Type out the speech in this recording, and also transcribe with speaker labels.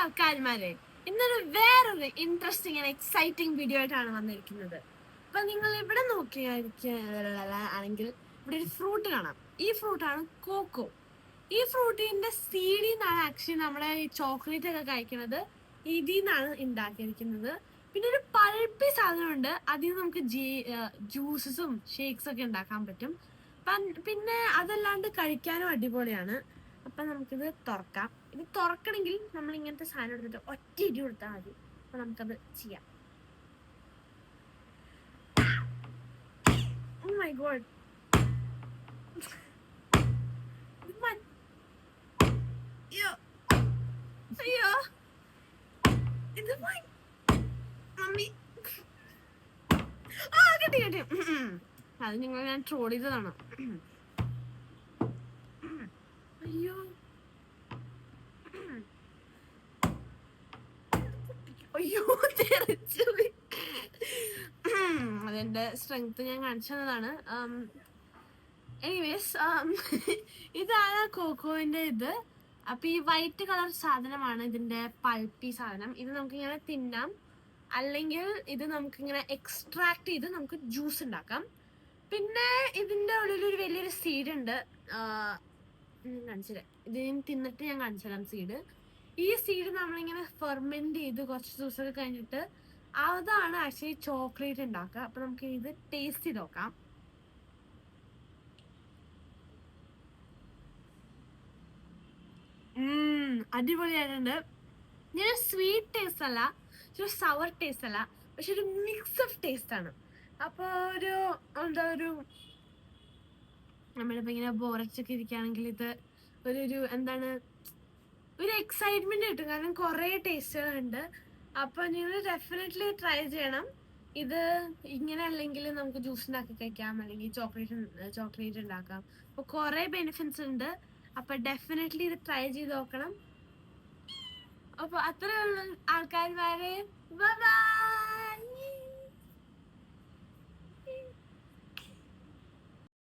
Speaker 1: ആൾക്കാരുമാരെ, ഇന്നൊരു വേറൊരു interesting and exciting video ആയിട്ടാണ് വന്നിരിക്കുന്നത്. അപ്പൊ നിങ്ങൾ ഇവിടെ നോക്കിയാണെങ്കിൽ ഇവിടെ ഒരു ഫ്രൂട്ട് കാണാം. ഈ ഫ്രൂട്ടാണ് കോക്കോ. ഈ ഫ്രൂട്ടിന്റെ സീഡിൽ നിന്നാണ് ആക്ച്വലി നമ്മുടെ ഈ ചോക്ലേറ്റ് ഒക്കെ കഴിക്കുന്നത്. ഇതിൽ നിന്നാണ് ഉണ്ടാക്കിയിരിക്കുന്നത്. പിന്നെ ഒരു പൾപ്പി സാധനമുണ്ട്, അതിൽ നിന്ന് നമുക്ക് ജ്യൂസസും ഷേക്സ് ഒക്കെ ഉണ്ടാക്കാൻ പറ്റും. പിന്നെ അതല്ലാണ്ട് കഴിക്കാനും അടിപൊളിയാണ്. അപ്പൊ നമുക്കിത് തുറക്കാം. ഇത് തുറക്കണമെങ്കിൽ നമ്മൾ ഇങ്ങനത്തെ സാധനം എടുത്തിട്ട് ഒറ്റ ഇടി കൊടുത്താൽ മതി. അപ്പൊ നമുക്കത് ചെയ്യാം. Oh my God. അയ്യോ, ഇത് മമ്മി കിട്ടി കിട്ടി. അത് ഞാൻ ട്രോൾ ചെയ്തതാണ്. അയ്യോ അയ്യോ, തെറിച്ചുപോയി. അതെന്റെ സ്ട്രെങ്ത് ഞാൻ കാണിച്ചു തന്നതാണ്. എനിവേസ്, ഇതാണ് കോക്കോന്റെ ഇത്. അപ്പൊ ഈ വൈറ്റ് കളർ സാധനമാണ് ഇതിന്റെ പൾപ്പി സാധനം. ഇത് നമുക്ക് ഇങ്ങനെ തിന്നാം, അല്ലെങ്കിൽ ഇത് നമുക്കിങ്ങനെ എക്സ്ട്രാക്ട് ചെയ്ത് നമുക്ക് ജ്യൂസ് ഉണ്ടാക്കാം. പിന്നെ ഇതിന്റെ ഉള്ളിൽ ഒരു വലിയൊരു സീഡ് ഉണ്ട്. കാണിച്ചുതരാം. ഇത് ഞാൻ തിന്നിട്ട് ഞാൻ കാണിച്ചുതരാം സീഡ്. ഈ സീഡ് നമ്മളിങ്ങനെ ഫെർമെന്റ് ചെയ്ത് കുറച്ച് ദിവസമൊക്കെ കഴിഞ്ഞിട്ട് അതാണ് ആക്ച്വലി ചോക്ലേറ്റ് ഉണ്ടാക്കുക. അപ്പൊ നമുക്ക് ഇത് ടേസ്റ്റ് ചെയ്ത് നോക്കാം. അടിപൊളിയായിട്ടുണ്ട്. ഞാൻ സ്വീറ്റ് ടേസ്റ്റ് അല്ല, ഒരു സവർ ടേസ്റ്റ് അല്ല, പക്ഷെ ഒരു മിക്സ് ഓഫ് ടേസ്റ്റ് ആണ്. അപ്പൊ ഒരു എന്താ, നമ്മളിപ്പോ ഇങ്ങനെ ബോറച്ചൊക്കെ ഇരിക്കുകയാണെങ്കിൽ ഇത് ഒരു എന്താണ്, ഒരു എക്സൈറ്റ്മെന്റ് കിട്ടും. കാരണം കുറെ ടേസ്റ്റുകളുണ്ട്. അപ്പൊ നിങ്ങൾ ഡെഫിനറ്റ്ലി ട്രൈ ചെയ്യണം. ഇത് ഇങ്ങനെ അല്ലെങ്കിൽ നമുക്ക് ജ്യൂസ് ഉണ്ടാക്കി കഴിക്കാം, അല്ലെങ്കിൽ ചോക്ലേറ്റ് ഉണ്ടാക്കാം. അപ്പൊ കുറെ ബെനിഫിറ്റ്സ് ഉണ്ട്. അപ്പൊ ഡെഫിനറ്റ്ലി ഇത് ട്രൈ ചെയ്ത് നോക്കണം. അപ്പൊ അത്രയുള്ള ആൾക്കാർ, ബൈ ബൈ.